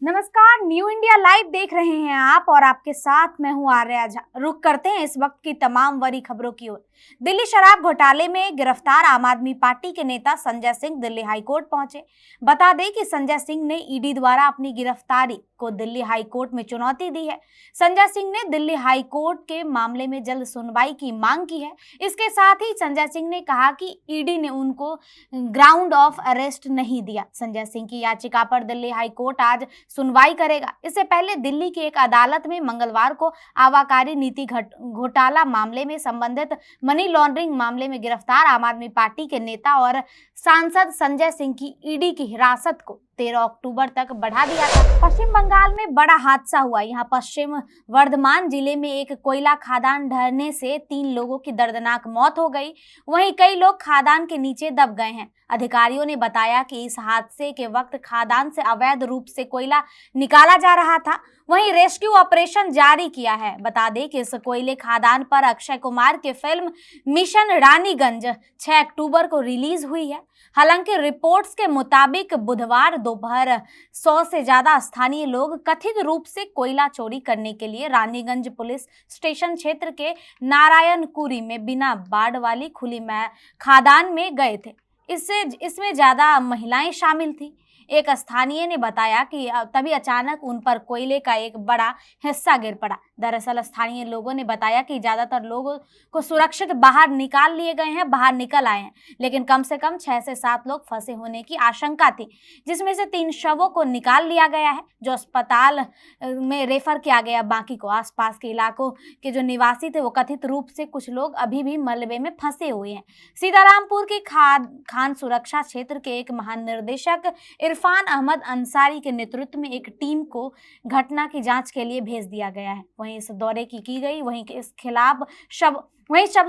नमस्कार, new India live देख रहे हैं आप और आपके साथ मैं हूं आर्या झा। रुक करते हैं इस वक्त की तमाम बड़ी खबरों की ओर। दिल्ली शराब घोटाले में गिरफ्तार आम आदमी पार्टी के नेता संजय सिंह दिल्ली हाईकोर्ट पहुंचे। बता दें कि संजय सिंह ने ईडी द्वारा अपनी गिरफ्तारी को दिल्ली हाईकोर्ट में चुनौती दी है। संजय सिंह ने दिल्ली हाईकोर्ट के मामले में जल्द सुनवाई की मांग की है। इसके साथ ही संजय सिंह ने कहा कि ईडी ने उनको ग्राउंड ऑफ अरेस्ट नहीं दिया। संजय सिंह की याचिका पर दिल्ली हाईकोर्ट आज सुनवाई करेगा। इससे पहले दिल्ली की एक अदालत में मंगलवार को आबकारी नीति घोटाला मामले में संबंधित मनी लॉन्ड्रिंग मामले में गिरफ्तार आम आदमी पार्टी के नेता और सांसद संजय सिंह की ईडी की हिरासत को 13 अक्टूबर तक बढ़ा दिया था। पश्चिम बंगाल में बड़ा हादसा हुआ। यहाँ पश्चिम वर्धमान जिले में एक कोयला खादान ढहने से 3 लोगों की दर्दनाक मौत हो गई। वहीं कई लोग खादान के नीचे दब गए हैं। अधिकारियों ने बताया कि इस हादसे के वक्त खादान से अवैध रूप से कोयला निकाला जा रहा था। वहीं रेस्क्यू ऑपरेशन जारी किया है। बता दें कि इस कोयले खादान पर अक्षय कुमार की फिल्म मिशन रानीगंज 6 अक्टूबर को रिलीज हुई है। हालांकि रिपोर्ट्स के मुताबिक बुधवार दोपहर 100 से ज्यादा स्थानीय लोग कथित रूप से कोयला चोरी करने के लिए रानीगंज पुलिस स्टेशन क्षेत्र के नारायणपुरी में बिना बाड़ वाली खुली खादान में गए थे। इसमें ज्यादा महिलाएं शामिल थी। एक स्थानीय ने बताया कि तभी अचानक उन पर कोयले का एक बड़ा हिस्सा गिर पड़ा। दरअसल स्थानीय लोगों ने बताया कि ज्यादातर लोगों को सुरक्षित बाहर निकाल लिए गए हैं, बाहर निकल आए हैं, लेकिन कम से कम 6 से 7 लोग फंसे होने की आशंका थी, जिसमें से 3 शवों को निकाल लिया गया है, जो अस्पताल में रेफर किया गया। बाकी को आसपास के इलाकों के जो निवासी थे वो कथित रूप से कुछ लोग अभी भी मलबे में फंसे हुए हैं। सीतारामपुर के खान सुरक्षा क्षेत्र के एक महानिदेशक इरफान अहमद अंसारी के नेतृत्व में एक टीम को घटना की जांच के लिए भेज दिया गया है। वहीं इस दौरे की गई। वहीं इस खिलाफ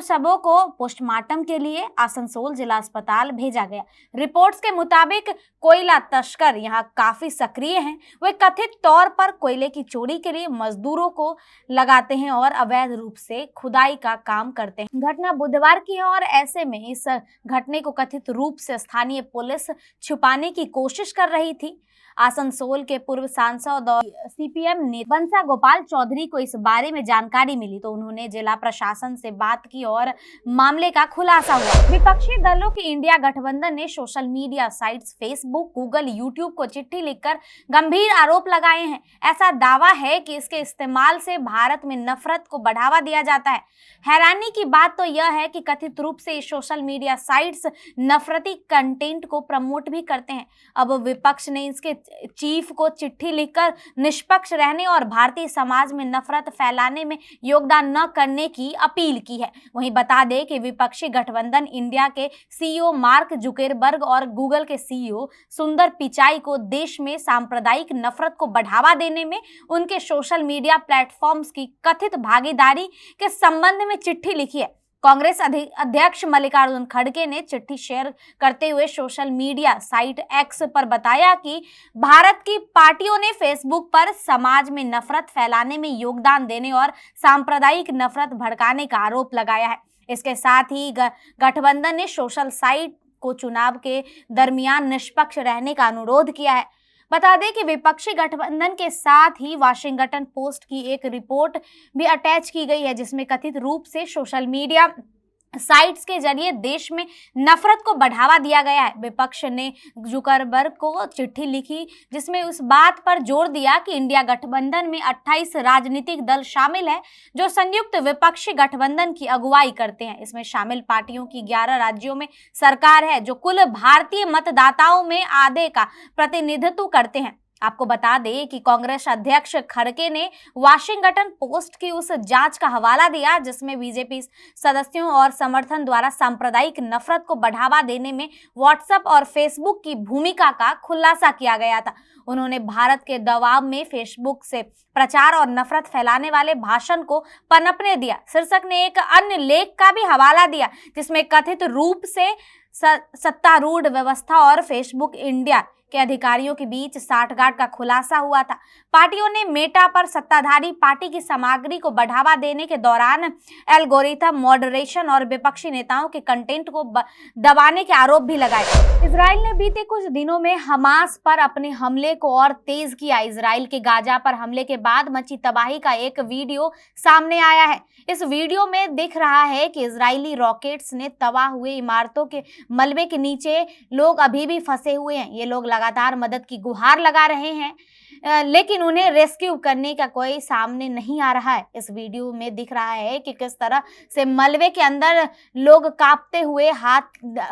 शवों को पोस्टमार्टम के लिए आसनसोल जिला अस्पताल भेजा गया। रिपोर्ट्स के मुताबिक कोयला तस्कर यहां काफी सक्रिय हैं। वे कथित तौर पर कोयले की चोरी के लिए मजदूरों को लगाते हैं और अवैध रूप से खुदाई का काम करते हैं। घटना बुधवार की है और ऐसे में इस घटने को कथित रूप से स्थानीय पुलिस छुपाने की कोशिश कर रही थी। आसनसोल के पूर्व सांसद और सीपीएम नेता बंसा गोपाल चौधरी को इस बारे में जानकारी मिली तो उन्होंने जिला प्रशासन से बात की और मामले का खुलासा हुआ। विपक्षी दलों की इंडिया गठबंधन ने social media sites Facebook, Google, YouTube को चिट्ठी लिखकर गंभीर आरोप लगाए हैं। ऐसा दावा है कि इसके इस्तेमाल से भारत में नफरत को बढ़ावा दिया जाता है। हैरानी की बात तो यह है कि कथित रूप से सोशल मीडिया साइट्स नफरती कंटेंट को प्रमोट भी करते हैं। अब विपक्ष ने इसके चीफ को चिट्ठी लिखकर निष्पक्ष रहने और भारतीय समाज में नफरत फैलाने में योगदान न करने की अपील की है। वहीं बता दें कि विपक्षी गठबंधन इंडिया के सीईओ मार्क जुकरबर्ग और गूगल के सीईओ सुंदर पिचाई को देश में सांप्रदायिक नफरत को बढ़ावा देने में उनके सोशल मीडिया प्लेटफॉर्म्स की कथित भागीदारी के संबंध में चिट्ठी लिखी है। कांग्रेस अध्यक्ष मल्लिकार्जुन खड़गे ने चिट्ठी शेयर करते हुए सोशल मीडिया साइट एक्स पर बताया कि भारत की पार्टियों ने फेसबुक पर समाज में नफरत फैलाने में योगदान देने और सांप्रदायिक नफरत भड़काने का आरोप लगाया है। इसके साथ ही गठबंधन ने सोशल साइट को चुनाव के दरमियान निष्पक्ष रहने का अनुरोध किया है। बता दें कि विपक्षी गठबंधन के साथ ही वाशिंगटन पोस्ट की एक रिपोर्ट भी अटैच की गई है, जिसमें कथित रूप से सोशल मीडिया साइट्स के जरिए देश में नफरत को बढ़ावा दिया गया है। विपक्ष ने जुकरबर्ग को चिट्ठी लिखी जिसमें उस बात पर जोर दिया कि इंडिया गठबंधन में 28 राजनीतिक दल शामिल है जो संयुक्त विपक्षी गठबंधन की अगुवाई करते हैं। इसमें शामिल पार्टियों की 11 राज्यों में सरकार है जो कुल भारतीय मतदाताओं में आधे का प्रतिनिधित्व करते हैं। आपको बता दें कि कांग्रेस अध्यक्ष खड़गे ने वाशिंगटन पोस्ट की उस जांच का हवाला दिया जिसमें बीजेपी सदस्यों और समर्थन द्वारा सांप्रदायिक नफरत को बढ़ावा देने में व्हाट्सएप और फेसबुक की भूमिका का खुलासा किया गया था। उन्होंने भारत के दबाव में फेसबुक से प्रचार और नफरत फैलाने वाले भाषण को पनपने दिया शीर्षक ने एक अन्य लेख का भी हवाला दिया जिसमें कथित रूप से सत्तारूढ़ व्यवस्था और फेसबुक इंडिया के अधिकारियों के बीच साठगांठ का खुलासा हुआ था। पार्टियों ने मेटा पर सत्ताधारी पार्टी की सामग्री को बढ़ावा देने के दौरान एल्गोरिथम मॉडरेशन और विपक्षी नेताओं के कंटेंट को दबाने के आरोप भी लगाए। इजराइल ने बीते कुछ दिनों में हमास पर अपने हमले को और तेज किया। इजराइल के गाजा पर हमले के बाद मची तबाही का एक वीडियो सामने आया है। इस वीडियो में दिख रहा है कि इजरायली रॉकेट्स ने तबाह हुए इमारतों के मलबे के नीचे लोग अभी भी फंसे हुए हैं। ये लोग लगातार मदद की गुहार लगा रहे हैं, लेकिन उन्हें रेस्क्यू करने का कोई सामने नहीं आ रहा है। इस वीडियो में दिख रहा है कि किस तरह से मलबे के अंदर लोग कांपते हुए हाथ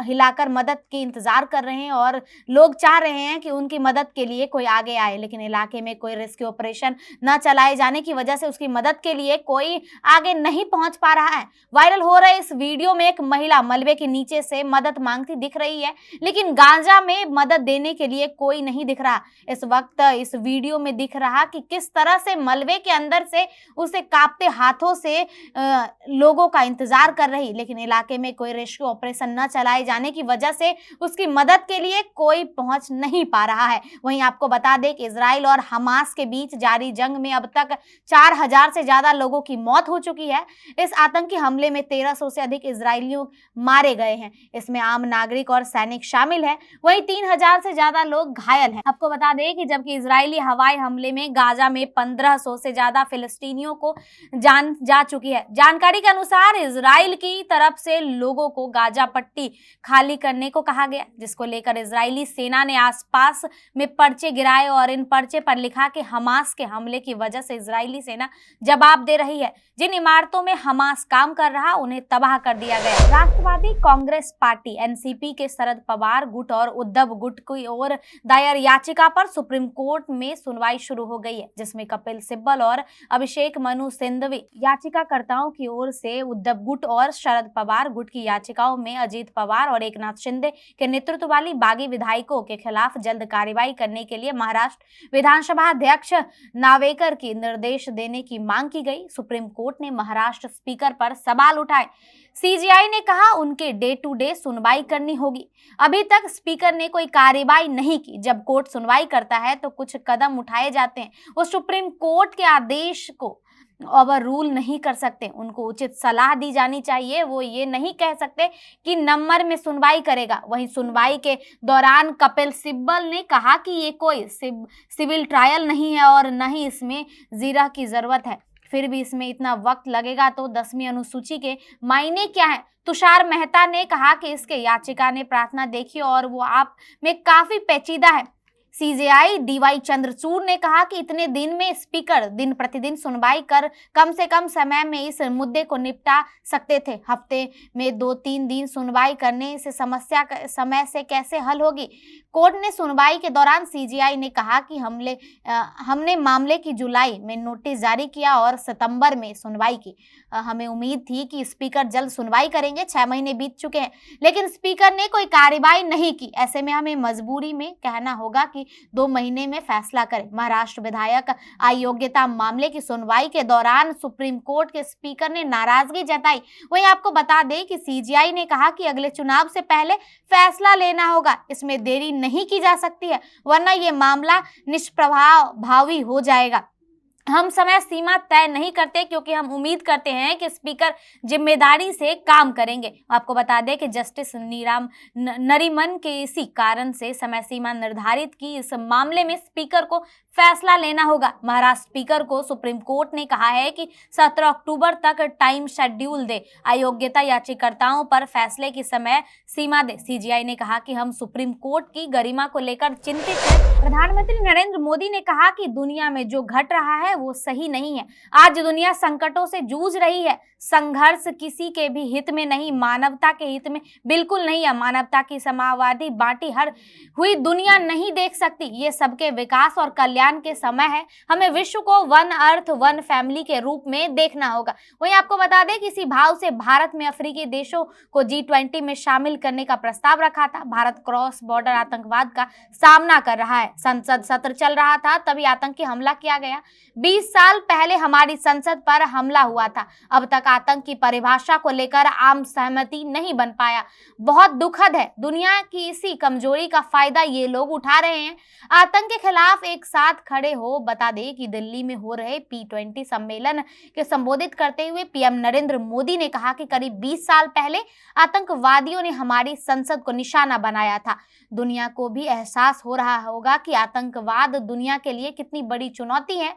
हिलाकर मदद की इंतजार कर रहे हैं और लोग चाह रहे हैं कि उनकी मदद के लिए कोई आगे आए, लेकिन इलाके में कोई रेस्क्यू ऑपरेशन न चलाए जाने की वजह से उसकी मदद के लिए कोई आगे नहीं पहुंच पा रहा है। वायरल हो रहे इस वीडियो में एक महिला मलबे के नीचे से मदद मांगती दिख रही है, लेकिन गाजा में मदद देने के लिए कोई नहीं दिख रहा। इस वक्त इस वीडियो में दिख रहा कि किस तरह से मलबे के अंदर से उसे कांपते हाथों से लोगों का इंतजार कर रही, लेकिन इलाके में कोई रेस्क्यू ऑपरेशन न चलाए जाने की वजह से उसकी मदद के लिए कोई पहुंच नहीं पा रहा है। वहीं आपको बता दें कि इजराइल और हमास के बीच जारी जंग में अब तक 4000 से ज्यादा लोगों की मौत हो चुकी है। इस आतंकी हमले में 1300 से अधिक इजरायलियों मारे गए हैं। इसमें आम नागरिक और सैनिक शामिल है। वहीं 3000 से ज्यादा लोग घायल हैं। आपको बता दें कि जबकि इजरायली हवाई हमले में गाजा में 1500 से ज्यादा फिलिस्तीनियों को जान जा चुकी है। जानकारी के अनुसार इजराइल की तरफ से लोगों को गाजा पट्टी खाली करने को कहा गया, जिसको लेकर इजरायली सेना ने आसपास में पर्चे गिराए और इन पर्चे पर लिखा कि हमास के हमले की वजह से इजरायली सेना जवाब दे रही है। जिन इमारतों में हमास काम कर रहा उन्हें तबाह कर दिया गया। राष्ट्रवादी कांग्रेस पार्टी एनसीपी के शरद पवार गुट और उद्धव गुट की ओर दायर याचिका पर सुप्रीम कोर्ट में सुनवाई शुरू हो गई है, जिसमें कपिल सिब्बल और अभिषेक मनु सिंघवी याचिकाकर्ताओं की ओर से उद्धव गुट और शरद पवार गुट की याचिकाओं में अजीत पवार और एकनाथ शिंदे के नेतृत्व वाली बागी विधायकों के खिलाफ जल्द कार्रवाई करने के लिए महाराष्ट्र विधानसभा अध्यक्ष नावेकर की निर्देश देने की मांग की गई। सुप्रीम कोर्ट ने महाराष्ट्र स्पीकर पर सवाल उठाए। सीजेआई ने कहा उनके डे टू डे सुनवाई करनी होगी। अभी तक स्पीकर ने कोई कार्रवाई नहीं की। जब कोर्ट सुनवाई करता है तो कुछ कदम उठाए जाते हैं। वो सुप्रीम कोर्ट के आदेश को ओवर रूल नहीं कर सकते। उनको उचित सलाह दी जानी चाहिए। वो ये नहीं कह सकते कि नंबर में सुनवाई करेगा। वहीं सुनवाई के दौरान कपिल सिब्बल ने कहा कि ये कोई सिविल ट्रायल नहीं है और न ही इसमें जीरा की जरूरत है। फिर भी इसमें इतना वक्त लगेगा तो 10वीं अनुसूची के मायने क्या है? तुषार मेहता ने कहा कि इसके याचिका ने प्रार्थना देखी और वो आप में काफी पेचीदा है। सीजेआई डीवाई चंद्रचूड़ ने कहा कि इतने दिन में स्पीकर दिन प्रतिदिन सुनवाई कर कम से कम समय में इस मुद्दे को निपटा सकते थे। हफ्ते में 2-3 दिन सुनवाई करने से समस्या समय से कैसे हल होगी? कोर्ट ने सुनवाई के दौरान सीजेआई ने कहा कि हमने मामले की जुलाई में नोटिस जारी किया और सितंबर में सुनवाई की। हमें उम्मीद थी कि स्पीकर जल्द सुनवाई करेंगे। 6 महीने बीत चुके हैं, लेकिन स्पीकर ने कोई कार्रवाई नहीं की। ऐसे में हमें मजबूरी में कहना होगा कि 2 महीने में फैसला करें। महाराष्ट्र विधायक अयोग्यता मामले की सुनवाई के दौरान सुप्रीम कोर्ट के स्पीकर ने नाराजगी जताई। वहीं आपको बता दें कि सीजेआई ने कहा कि अगले चुनाव से पहले फैसला लेना होगा। इसमें देरी नहीं की जा सकती है, वरना ये मामला निष्प्रभावी हो जाएगा। हम समय सीमा तय नहीं करते क्योंकि हम उम्मीद करते हैं कि स्पीकर जिम्मेदारी से काम करेंगे। आपको बता दें कि जस्टिस नरीमन के इसी कारण से समय सीमा निर्धारित की। इस मामले में स्पीकर को फैसला लेना होगा। महाराष्ट्र स्पीकर को सुप्रीम कोर्ट ने कहा है कि 17 अक्टूबर तक टाइम शेड्यूल दे, अयोग्यता याचिकाकर्ताओं पर फैसले की समय सीमा दे। सीजेआई ने कहा कि हम सुप्रीम कोर्ट की गरिमा को लेकर चिंतित हैं। प्रधानमंत्री नरेंद्र मोदी ने कहा कि दुनिया में जो घट रहा है वो सही नहीं है। आज दुनिया संकटों से जूझ रही है। संघर्ष किसी के भी हित में नहीं, मानवता के हित में बिल्कुल नहीं है। मानवता की समाजवादी बांटी हर हुई दुनिया नहीं देख सकती। ये सबके विकास और कल्याण के समय है। हमें विश्व को वन अर्थ वन फैमिली के रूप में देखना होगा। वहीं आपको बता दें कि इसी भाव से भारत में अफ्रीकी देशों को G20 में शामिल करने का प्रस्ताव रखा था। भारत क्रॉस बॉर्डर आतंकवाद का सामना कर रहा है। संसद सत्र चल रहा था, तभी आतंकी हमला किया गया। 20 साल पहले हमारी संसद पर हमला हुआ था। अब तक आतंक की परिभाषा को लेकर आम सहमति नहीं बन पाया। बहुत दुखद है। दुनिया की इसी कमजोरी का फायदा ये लोग उठा रहे हैं। आतंक के खिलाफ एक साथ खड़े हो। बता दें कि दिल्ली में हो रहे P20 सम्मेलन के संबोधित करते हुए पीएम नरेंद्र मोदी ने कहा कि करीब 20 साल पहले आतंकवादियों ने हमारी संसद को निशाना बनाया था। दुनिया को भी एहसास हो रहा होगा कि आतंकवाद दुनिया के लिए कितनी बड़ी चुनौती है।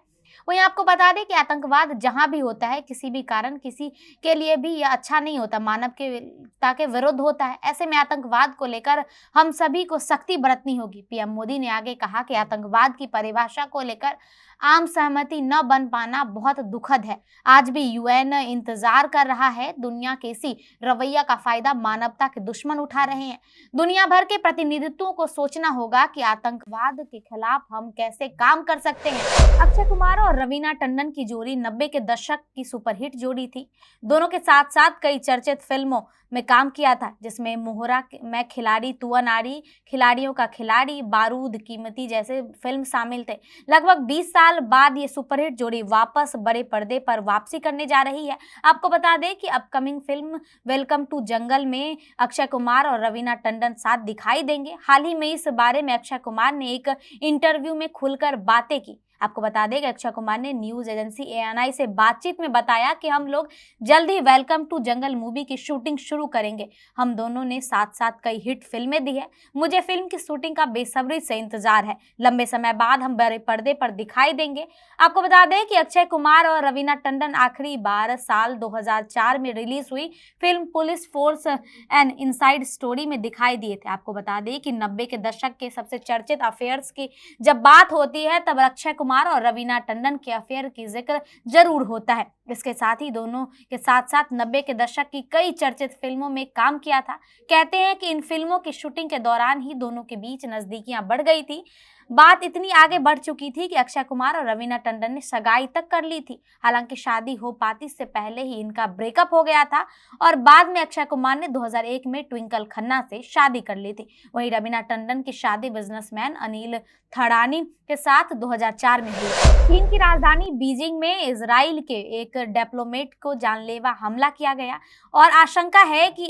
वहीं आपको बता दें कि आतंकवाद जहां भी होता है, किसी भी कारण किसी के लिए भी यह अच्छा नहीं होता, मानवता के विरुद्ध होता है। ऐसे में आतंकवाद को लेकर हम सभी को सख्ती बरतनी होगी। पीएम मोदी ने आगे कहा कि आतंकवाद की परिभाषा को लेकर आम सहमति न बन पाना बहुत दुखद है। आज भी यूएन इंतजार कर रहा है। दुनिया के इसी रवैया का फायदा मानवता के दुश्मन उठा रहे हैं। दुनिया भर के प्रतिनिधित्वों को सोचना होगा कि आतंकवाद के खिलाफ हम कैसे काम कर सकते हैं। अक्षय कुमार और रवीना टंडन की जोड़ी 90 के दशक की सुपरहिट जोड़ी थी। दोनों के साथ साथ कई चर्चित फिल्मों में काम किया था, जिसमें मोहरा में खिलाड़ी, तुआ नारी, खिलाड़ियों का खिलाड़ी, बारूद, कीमती जैसे फिल्म शामिल थे। लगभग 20 साल बाद ये सुपरहिट जोड़ी वापस बड़े पर्दे पर वापसी करने जा रही है। आपको बता दें कि अपकमिंग फिल्म वेलकम टू जंगल में अक्षय कुमार और रवीना टंडन साथ दिखाई देंगे। हाल ही में इस बारे में अक्षय कुमार ने एक इंटरव्यू में खुलकर बातें की। आपको बता दें कि अक्षय कुमार ने न्यूज एजेंसी ANI से बातचीत में बताया कि हम लोग जल्द ही वेलकम टू जंगल मूवी की शूटिंग शुरू करेंगे। हम दोनों ने साथ साथ कई हिट फिल्में दी है। मुझे फिल्म की शूटिंग का बेसब्री से इंतजार है। लंबे समय बाद हम बड़े पर्दे पर दिखाई देंगे। आपको बता दें कि अक्षय कुमार और रवीना टंडन आखिरी बार साल 2004 में रिलीज हुई film police force an inside story में दिखाई दिए थे। आपको बता दें कि 90 के दशक के सबसे चर्चित अफेयर्स की जब बात होती है तब अक्षय कुमार और रवीना टंडन के अफेयर की जिक्र जरूर होता है। इसके साथ ही दोनों के साथ साथ 90 के दशक की कई चर्चित फिल्मों में काम किया था। कहते हैं कि इन फिल्मों की शूटिंग के दौरान ही दोनों के बीच नजदीकियां बढ़ गई थी। बात इतनी आगे बढ़ चुकी थी कि अक्षय कुमार और रवीना टंडन ने सगाई तक कर ली थी। हालांकि शादी हो पाती से पहले ही इनका ब्रेकअप हो गया था और बाद में अक्षय कुमार ने 2001 में ट्विंकल खन्ना से शादी कर ली थी। वहीं रवीना टंडन की शादी बिजनेसमैन अनिल थड़ानी के साथ 2004 में हुई। चीन की राजधानी बीजिंग में इजराइल के एक डिप्लोमेट को जानलेवा हमला किया गया और आशंका है कि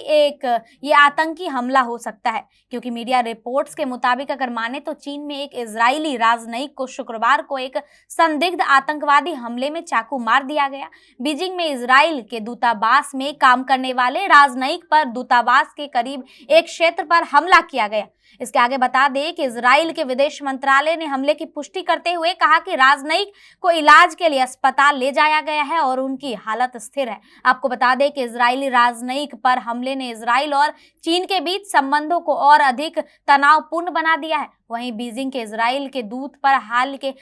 ये आतंकी हमला हो सकता है, क्योंकि मीडिया रिपोर्ट्स के मुताबिक अगर माने तो चीन में एक इजरायली राजनयिक को शुक्रवार को एक संदिग्ध आतंकवादी हमले में चाकू मार दिया गया। बीजिंग में इजराइल के दूतावास में काम करने वाले राजनयिक पर दूतावास के करीब एक क्षेत्र पर हमला किया गया। इसके आगे बता दें कि इजराइल के विदेश मंत्रालय ने हमले की पुष्टि करते हुए कहा कि राजनयिक को इलाज के लिए अस्पताल ले जाया गया है और उनकी हालत स्थिर है। आपको बता दें कि इजरायली राजनयिक पर हमले ने इजराइल और चीन के बीच संबंधों को और अधिक तनावपूर्ण बना दिया है। वहीं बीजिंग के इजराइल के दूत पर हाल के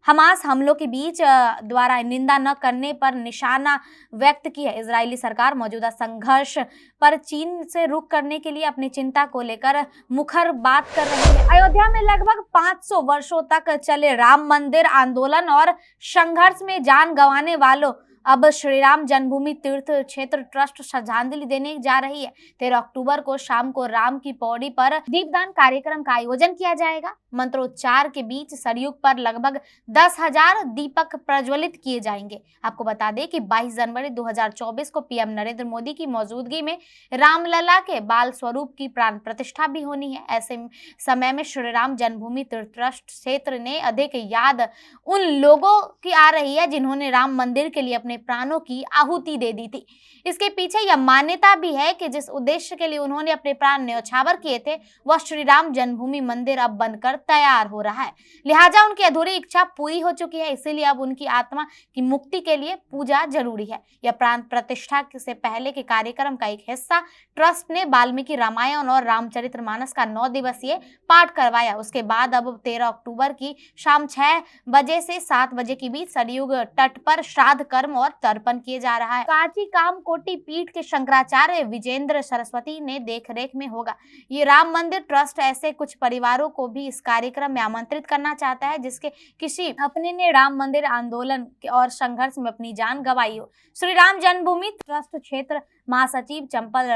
हमास हमलों के बीच द्वारा निंदा न करने पर निशाना व्यक्त की है। इजरायली सरकार मौजूदा संघर्ष पर चीन से रुख करने के लिए अपनी चिंता को लेकर मुखर बात कर रही है। अयोध्या में लगभग 500 वर्षों तक चले राम मंदिर आंदोलन और संघर्ष में जान गंवाने वालों अब श्री राम जन्मभूमि तीर्थ क्षेत्र ट्रस्ट श्रद्धांजलि देने जा रही है। 13 अक्टूबर को शाम को राम की पौड़ी पर दीपदान कार्यक्रम का आयोजन किया जाएगा। मंत्रोच्चार के बीच सरयू पर लगभग 10,000 दीपक प्रज्वलित किए जाएंगे। आपको बता दें कि 22 जनवरी 2024 को पीएम नरेंद्र मोदी की मौजूदगी में रामलला के बाल स्वरूप की प्राण प्रतिष्ठा भी होनी है। ऐसे समय में श्री राम जन्मभूमि तीर्थ ट्रस्ट क्षेत्र ने अधिक याद उन लोगों की आ रही है जिन्होंने राम मंदिर के लिए अपने प्राणों की आहुति दे दी थी। इसके पीछे यह मान्यता भी है कि जिस उद्देश्य के लिए उन्होंने अपने प्राण न्यौछावर किए थे वह श्री राम जन्मभूमि मंदिर अब बनकर तैयार हो रहा है। लिहाजा उनकी अधूरी इच्छा पूरी हो चुकी है, इसीलिए अब उनकी आत्मा की मुक्ति के लिए पूजा जरूरी है। यह प्राण प्रतिष्ठा से पहले के कार्यक्रम का एक हिस्सा ट्रस्ट ने वाल्मीकि रामायण और रामचरितमानस का 9 दिवसीय पाठ करवाया। उसके बाद अब 13 अक्टूबर की शाम 6 बजे से 7 बजे के बीच सरयुग तट पर श्राद्ध कर्म और तर्पण किए जा रहा है। कांची कामकोटि पीठ के शंकराचार्य विजेंद्र सरस्वती ने देखरेख में होगा। ये राम मंदिर ट्रस्ट ऐसे कुछ परिवारों को भी इस कार्यक्रम में आमंत्रित करना चाहता है जिसके किसी अपने ने राम मंदिर आंदोलन और संघर्ष में अपनी जान गंवाई हो। श्री राम जन्मभूमि ट्रस्ट क्षेत्र महासचिव चंपल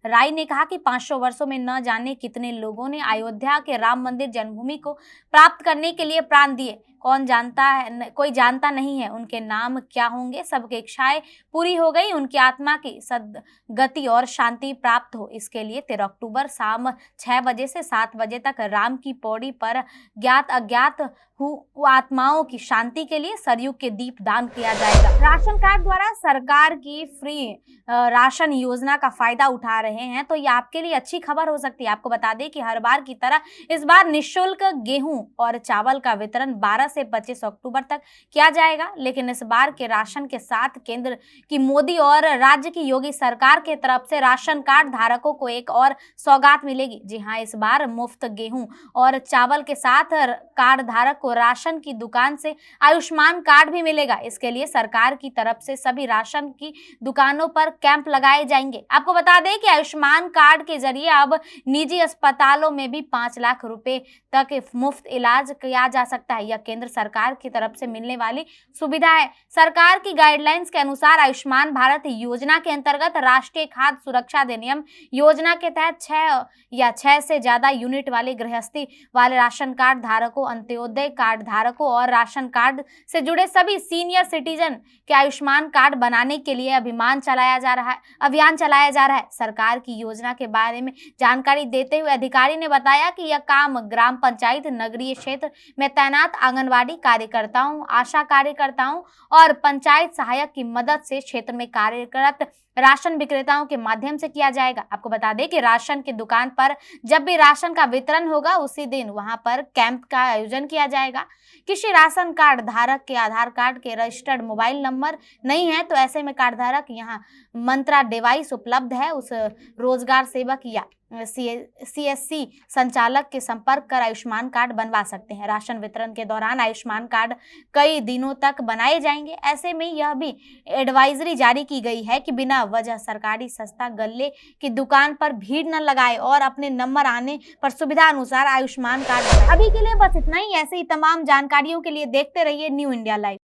राय ने कहा कि 500 वर्षों में न जाने कितने लोगों ने अयोध्या के राम मंदिर जन्मभूमि को प्राप्त करने के लिए प्राण दिए। कौन जानता है, कोई जानता नहीं है उनके नाम क्या होंगे। सबकी इच्छाएं पूरी हो गई, उनकी आत्मा की सद्गति और शांति प्राप्त हो, इसके लिए 13 अक्टूबर शाम 6 बजे से 7 बजे तक राम की पौड़ी पर ज्ञात अज्ञात आत्माओं की शांति के लिए सरयू के दीप दान किया जाएगा। राशन कार्ड द्वारा सरकार की फ्री राशन योजना का फायदा उठा रहे हैं तो ये आपके लिए अच्छी खबर हो सकती है। आपको बता दें कि हर बार की तरह इस बार निःशुल्क गेहूं और चावल का वितरण 12 से 25 अक्टूबर तक किया जाएगा, लेकिन इस बार के राशन के साथ केंद्र की मोदी और राज्य की योगी सरकार के तरफ से राशन कार्ड धारकों को एक और सौगात मिलेगी। जी हाँ, इस बार मुफ्त गेहूं और चावल के साथ कार्ड धारक को राशन की दुकान से आयुष्मान कार्ड भी मिलेगा। इसके लिए सरकार की तरफ से सभी राशन की दुकानों पर कैंप लगाए जाएंगे। आपको बता दें कि आयुष्मान कार्ड के जरिए अब निजी अस्पतालों में भी 5 लाख रुपए तक मुफ्त इलाज किया जा सकता है। यह केंद्र सरकार की तरफ से मिलने वाली सुविधा है। सरकार की गाइडलाइंस के अनुसार आयुष्मान भारत योजना के अंतर्गत राष्ट्रीय खाद्य सुरक्षा अधिनियम योजना के तहत 6 से ज्यादा यूनिट वाले गृहस्थी वाले राशन कार्ड धारकों, अंत्योदय कार्ड धारकों और राशन कार्ड से जुड़े सभी सीनियर सिटीजन के आयुष्मान कार्ड बनाने के लिए अभियान चलाया जा रहा है। सरकार की योजना के बारे में जानकारी देते हुए अधिकारी ने बताया कि यह काम ग्राम पंचायत, नगरीय क्षेत्र में तैनात आंगनवाड़ी कार्यकर्ताओं, आशा कार्यकर्ताओं और पंचायत सहायक की मदद से क्षेत्र में कार्यरत राशन विक्रेताओं के माध्यम से किया जाएगा। आपको बता दें कि राशन की दुकान पर जब भी राशन का वितरण होगा उसी दिन वहां पर कैंप का आयोजन किया जाएगा। किसी राशन कार्ड धारक के आधार कार्ड के रजिस्टर्ड मोबाइल नंबर नहीं है तो ऐसे में कार्ड धारक यहां मंत्रा डिवाइस उपलब्ध है, उस रोजगार सेवक या CSC संचालक के संपर्क कर आयुष्मान कार्ड बनवा सकते हैं। राशन वितरण के दौरान आयुष्मान कार्ड कई दिनों तक बनाए जाएंगे। ऐसे में यह भी एडवाइजरी जारी की गई है कि बिना वजह सरकारी सस्ता गल्ले की दुकान पर भीड़ न लगाए और अपने नंबर आने पर सुविधा अनुसार आयुष्मान कार्ड बनाए। अभी के लिए बस इतना ही। ऐसे ही तमाम जानकारियों के लिए देखते रहिए न्यू इंडिया लाइव।